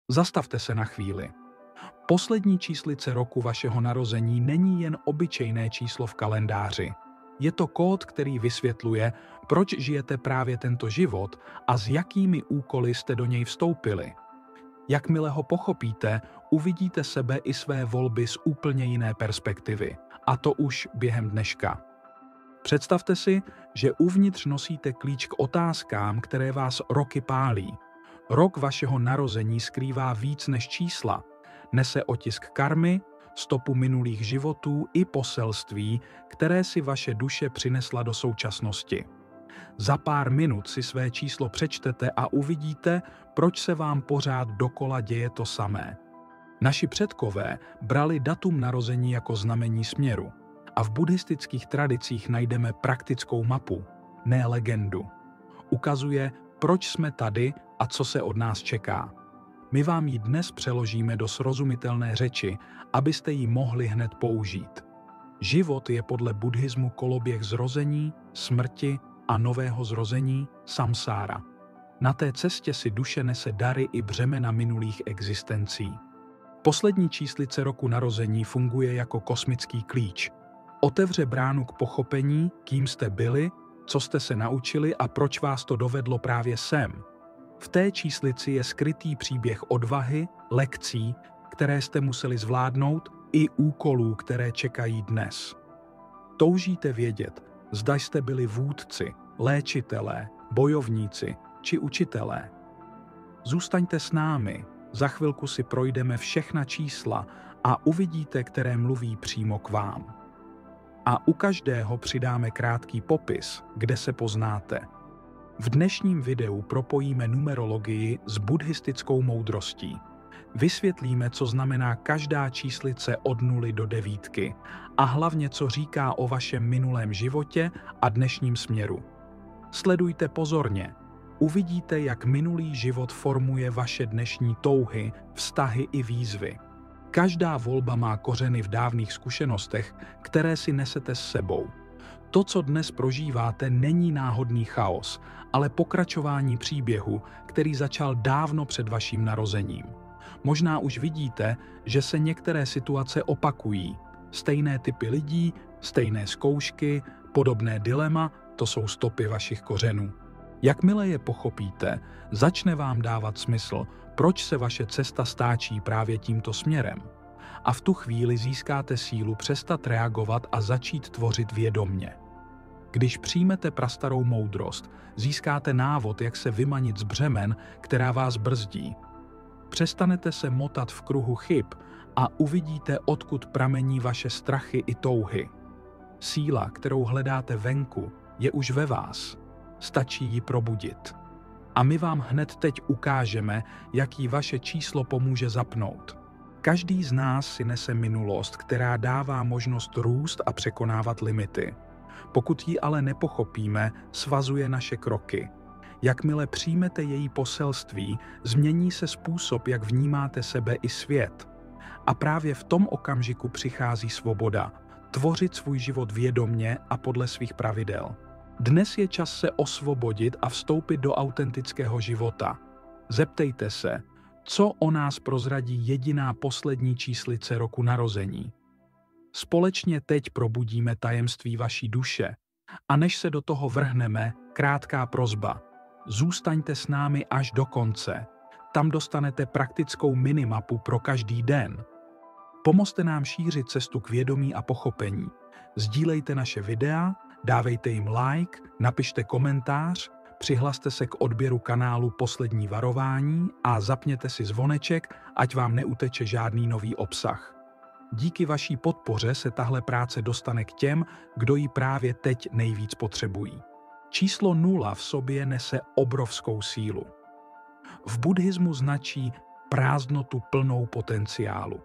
Zastavte se na chvíli. Poslední číslice roku vašeho narození není jen obyčejné číslo v kalendáři. Je to kód, který vysvětluje, proč žijete právě tento život a s jakými úkoly jste do něj vstoupili. Jakmile ho pochopíte, uvidíte sebe i své volby z úplně jiné perspektivy. A to už během dneška. Představte si, že uvnitř nosíte klíč k otázkám, které vás roky pálí. Rok vašeho narození skrývá víc než čísla. Nese otisk karmy, stopu minulých životů i poselství, které si vaše duše přinesla do současnosti. Za pár minut si své číslo přečtete a uvidíte, proč se vám pořád dokola děje to samé. Naši předkové brali datum narození jako znamení směru a v buddhistických tradicích najdeme praktickou mapu, ne legendu. Ukazuje, proč jsme tady a co se od nás čeká. My vám ji dnes přeložíme do srozumitelné řeči, abyste ji mohli hned použít. Život je podle buddhismu koloběh zrození, smrti a nového zrození, samsára. Na té cestě si duše nese dary i břemena minulých existencí. Poslední číslice roku narození funguje jako kosmický klíč. Otevře bránu k pochopení, kým jste byli, co jste se naučili a proč vás to dovedlo právě sem. V té číslici je skrytý příběh odvahy, lekcí, které jste museli zvládnout, i úkolů, které čekají dnes. Toužíte vědět, zda jste byli vůdci, léčitelé, bojovníci či učitelé. Zůstaňte s námi, za chvilku si projdeme všechna čísla a uvidíte, které mluví přímo k vám. A u každého přidáme krátký popis, kde se poznáte. V dnešním videu propojíme numerologii s buddhistickou moudrostí. Vysvětlíme, co znamená každá číslice od 0 do 9 a hlavně, co říká o vašem minulém životě a dnešním směru. Sledujte pozorně. Uvidíte, jak minulý život formuje vaše dnešní touhy, vztahy i výzvy. Každá volba má kořeny v dávných zkušenostech, které si nesete s sebou. To, co dnes prožíváte, není náhodný chaos, ale pokračování příběhu, který začal dávno před vaším narozením. Možná už vidíte, že se některé situace opakují. Stejné typy lidí, stejné zkoušky, podobné dilema, to jsou stopy vašich kořenů. Jakmile je pochopíte, začne vám dávat smysl, proč se vaše cesta stáčí právě tímto směrem. A v tu chvíli získáte sílu přestat reagovat a začít tvořit vědomně. Když přijmete prastarou moudrost, získáte návod, jak se vymanit z břemen, která vás brzdí. Přestanete se motat v kruhu chyb a uvidíte, odkud pramení vaše strachy i touhy. Síla, kterou hledáte venku, je už ve vás. Stačí ji probudit. A my vám hned teď ukážeme, jak jí vaše číslo pomůže zapnout. Každý z nás si nese minulost, která dává možnost růst a překonávat limity. Pokud ji ale nepochopíme, svazuje naše kroky. Jakmile přijmete její poselství, změní se způsob, jak vnímáte sebe i svět. A právě v tom okamžiku přichází svoboda, tvořit svůj život vědomně a podle svých pravidel. Dnes je čas se osvobodit a vstoupit do autentického života. Zeptejte se, co o nás prozradí jediná poslední číslice roku narození. Společně teď probudíme tajemství vaší duše. A než se do toho vrhneme, krátká prosba. Zůstaňte s námi až do konce. Tam dostanete praktickou minimapu pro každý den. Pomozte nám šířit cestu k vědomí a pochopení. Sdílejte naše videa, dávejte jim like, napište komentář, přihlaste se k odběru kanálu Poslední varování a zapněte si zvoneček, ať vám neuteče žádný nový obsah. Díky vaší podpoře se tahle práce dostane k těm, kdo ji právě teď nejvíc potřebují. Číslo 0 v sobě nese obrovskou sílu. V buddhismu značí prázdnotu plnou potenciálu.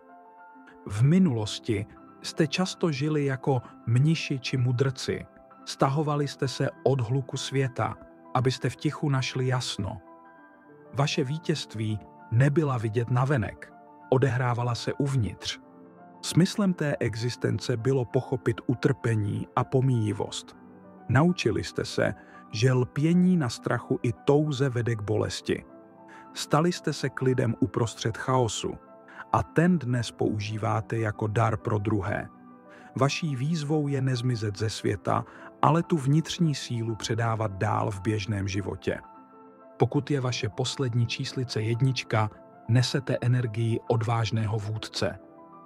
V minulosti jste často žili jako mniši či mudrci. Stahovali jste se od hluku světa, abyste v tichu našli jasno. Vaše vítězství nebyla vidět navenek, odehrávala se uvnitř. Smyslem té existence bylo pochopit utrpení a pomíjivost. Naučili jste se, že lpění na strachu i touze vede k bolesti. Stali jste se klidem uprostřed chaosu a ten dnes používáte jako dar pro druhé. Vaší výzvou je nezmizet ze světa, ale tu vnitřní sílu předávat dál v běžném životě. Pokud je vaše poslední číslice 1, nesete energii odvážného vůdce.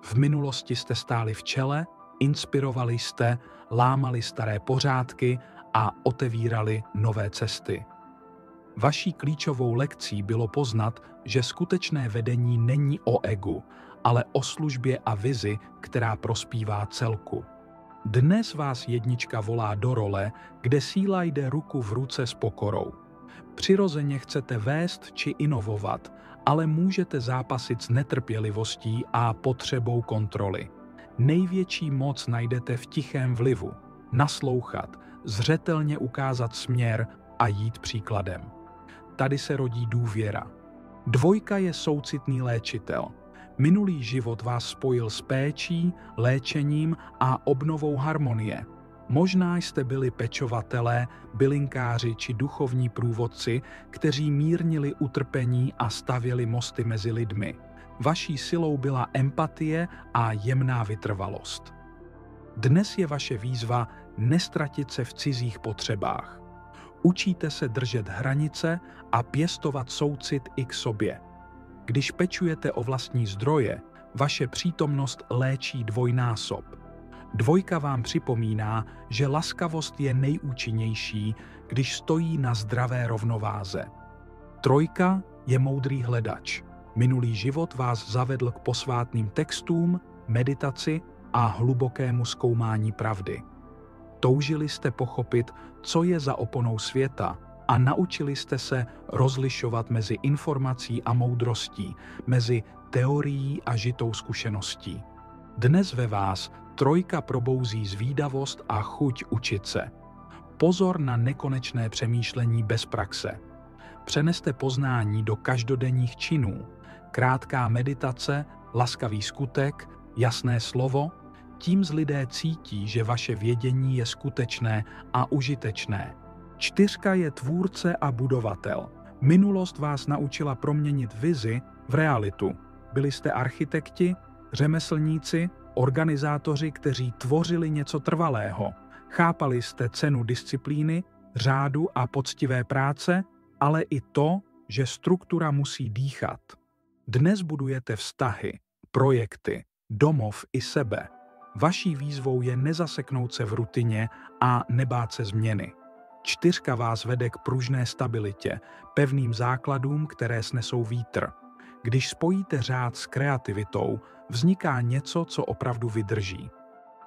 V minulosti jste stáli v čele, inspirovali jste, lámali staré pořádky a otevírali nové cesty. Vaší klíčovou lekcí bylo poznat, že skutečné vedení není o egu, ale o službě a vizi, která prospívá celku. Dnes vás 1 volá do role, kde síla jde ruku v ruce s pokorou. Přirozeně chcete vést či inovovat, ale můžete zápasit s netrpělivostí a potřebou kontroly. Největší moc najdete v tichém vlivu, naslouchat, zřetelně ukázat směr a jít příkladem. Tady se rodí důvěra. 2 je soucitný léčitel. Minulý život vás spojil s péčí, léčením a obnovou harmonie. Možná jste byli pečovatelé, bylinkáři či duchovní průvodci, kteří mírnili utrpení a stavěli mosty mezi lidmi. Vaší silou byla empatie a jemná vytrvalost. Dnes je vaše výzva nestratit se v cizích potřebách. Učíte se držet hranice a pěstovat soucit i k sobě. Když pečujete o vlastní zdroje, vaše přítomnost léčí dvojnásob. 2 vám připomíná, že laskavost je nejúčinnější, když stojí na zdravé rovnováze. 3 je moudrý hledač. Minulý život vás zavedl k posvátným textům, meditaci a hlubokému zkoumání pravdy. Toužili jste pochopit, co je za oponou světa, a naučili jste se rozlišovat mezi informací a moudrostí, mezi teorií a žitou zkušeností. Dnes ve vás 3 probouzí zvídavost a chuť učit se. Pozor na nekonečné přemýšlení bez praxe. Přeneste poznání do každodenních činů. Krátká meditace, laskavý skutek, jasné slovo, tím lidé cítí, že vaše vědění je skutečné a užitečné. 4 je tvůrce a budovatel. Minulost vás naučila proměnit vizi v realitu. Byli jste architekti, řemeslníci, organizátoři, kteří tvořili něco trvalého. Chápali jste cenu disciplíny, řádu a poctivé práce, ale i to, že struktura musí dýchat. Dnes budujete vztahy, projekty, domov i sebe. Vaší výzvou je nezaseknout se v rutině a nebát se změny. 4 vás vede k pružné stabilitě, pevným základům, které snesou vítr. Když spojíte řád s kreativitou, vzniká něco, co opravdu vydrží.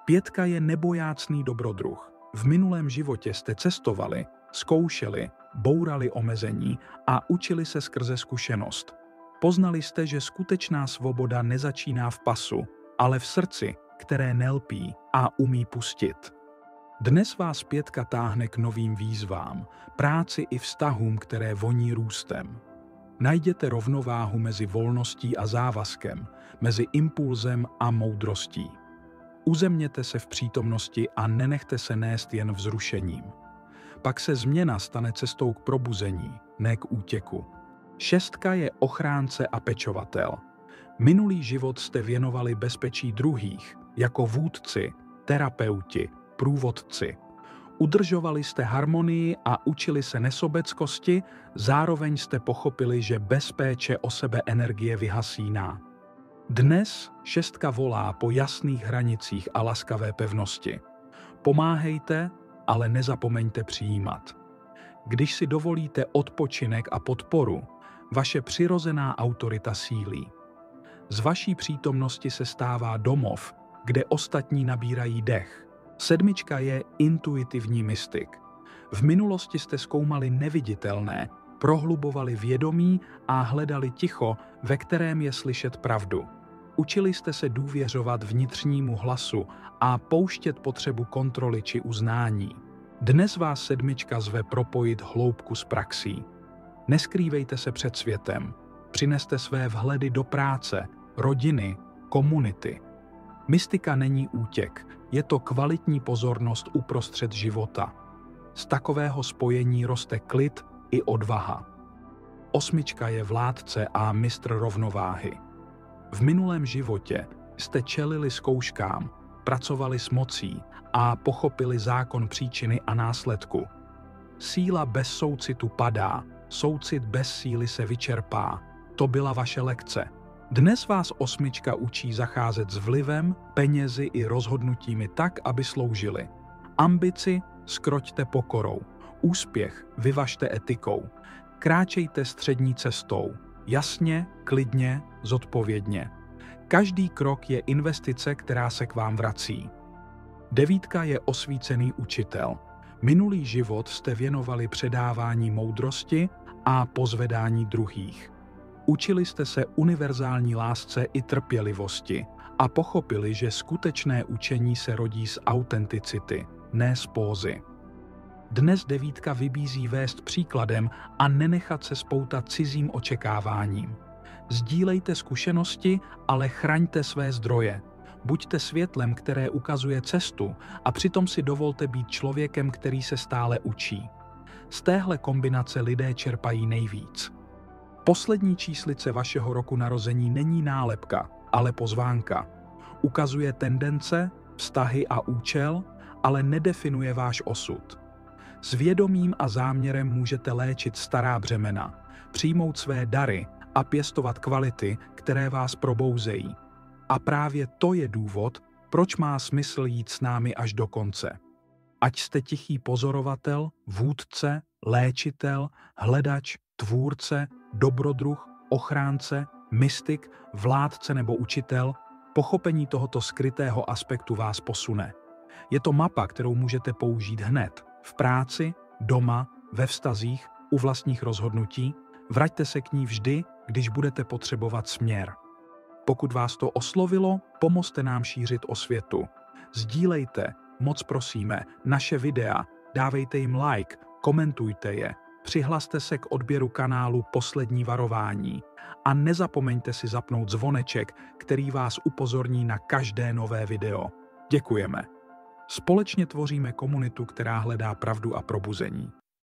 5 je nebojácný dobrodruh. V minulém životě jste cestovali, zkoušeli, bourali omezení a učili se skrze zkušenost. Poznali jste, že skutečná svoboda nezačíná v pasu, ale v srdci, které nelpí a umí pustit. Dnes vás 5 táhne k novým výzvám, práci i vztahům, které voní růstem. Najděte rovnováhu mezi volností a závazkem, mezi impulzem a moudrostí. Uzemněte se v přítomnosti a nenechte se nést jen vzrušením. Pak se změna stane cestou k probuzení, ne k útěku. 6 je ochránce a pečovatel. Minulý život jste věnovali bezpečí druhých, jako vůdci, terapeuti, průvodci. Udržovali jste harmonii a učili se nesobeckosti, zároveň jste pochopili, že bez péče o sebe energie vyhasíná. Dnes 6 volá po jasných hranicích a laskavé pevnosti. Pomáhejte, ale nezapomeňte přijímat. Když si dovolíte odpočinek a podporu, vaše přirozená autorita sílí. Z vaší přítomnosti se stává domov, kde ostatní nabírají dech. 7 je intuitivní mystik. V minulosti jste zkoumali neviditelné, prohlubovali vědomí a hledali ticho, ve kterém je slyšet pravdu. Učili jste se důvěřovat vnitřnímu hlasu a pouštět potřebu kontroly či uznání. Dnes vás 7 zve propojit hloubku s praxí. Neskrývejte se před světem. Přineste své vhledy do práce, rodiny, komunity. Mystika není útěk, je to kvalitní pozornost uprostřed života. Z takového spojení roste klid i odvaha. Osmička je vládce a mistr rovnováhy. V minulém životě jste čelili zkouškám, pracovali s mocí a pochopili zákon příčiny a následku. Síla bez soucitu padá, soucit bez síly se vyčerpá. To byla vaše lekce. Dnes vás osmička učí zacházet s vlivem, penězi i rozhodnutími tak, aby sloužili. Ambici skroťte pokorou, úspěch vyvažte etikou. Kráčejte střední cestou, jasně, klidně, zodpovědně. Každý krok je investice, která se k vám vrací. 9 je osvícený učitel. Minulý život jste věnovali předávání moudrosti a pozvedání druhých. Učili jste se univerzální lásce i trpělivosti a pochopili, že skutečné učení se rodí z autenticity, ne z pózy. Dnes 9 vybízí vést příkladem a nenechat se spoutat cizím očekáváním. Sdílejte zkušenosti, ale chraňte své zdroje. Buďte světlem, které ukazuje cestu, a přitom si dovolte být člověkem, který se stále učí. Z téhle kombinace lidé čerpají nejvíc. Poslední číslice vašeho roku narození není nálepka, ale pozvánka. Ukazuje tendence, vztahy a účel, ale nedefinuje váš osud. S vědomím a záměrem můžete léčit stará břemena, přijmout své dary a pěstovat kvality, které vás probouzejí. A právě to je důvod, proč má smysl jít s námi až do konce. Ať jste tichý pozorovatel, vůdce, léčitel, hledač, tvůrce, dobrodruh, ochránce, mystik, vládce nebo učitel, pochopení tohoto skrytého aspektu vás posune. Je to mapa, kterou můžete použít hned. V práci, doma, ve vztazích, u vlastních rozhodnutí. Vraťte se k ní vždy, když budete potřebovat směr. Pokud vás to oslovilo, pomozte nám šířit osvětu. Sdílejte, moc prosíme, naše videa, dávejte jim like, komentujte je, přihlaste se k odběru kanálu Poslední varování a nezapomeňte si zapnout zvoneček, který vás upozorní na každé nové video. Děkujeme. Společně tvoříme komunitu, která hledá pravdu a probuzení.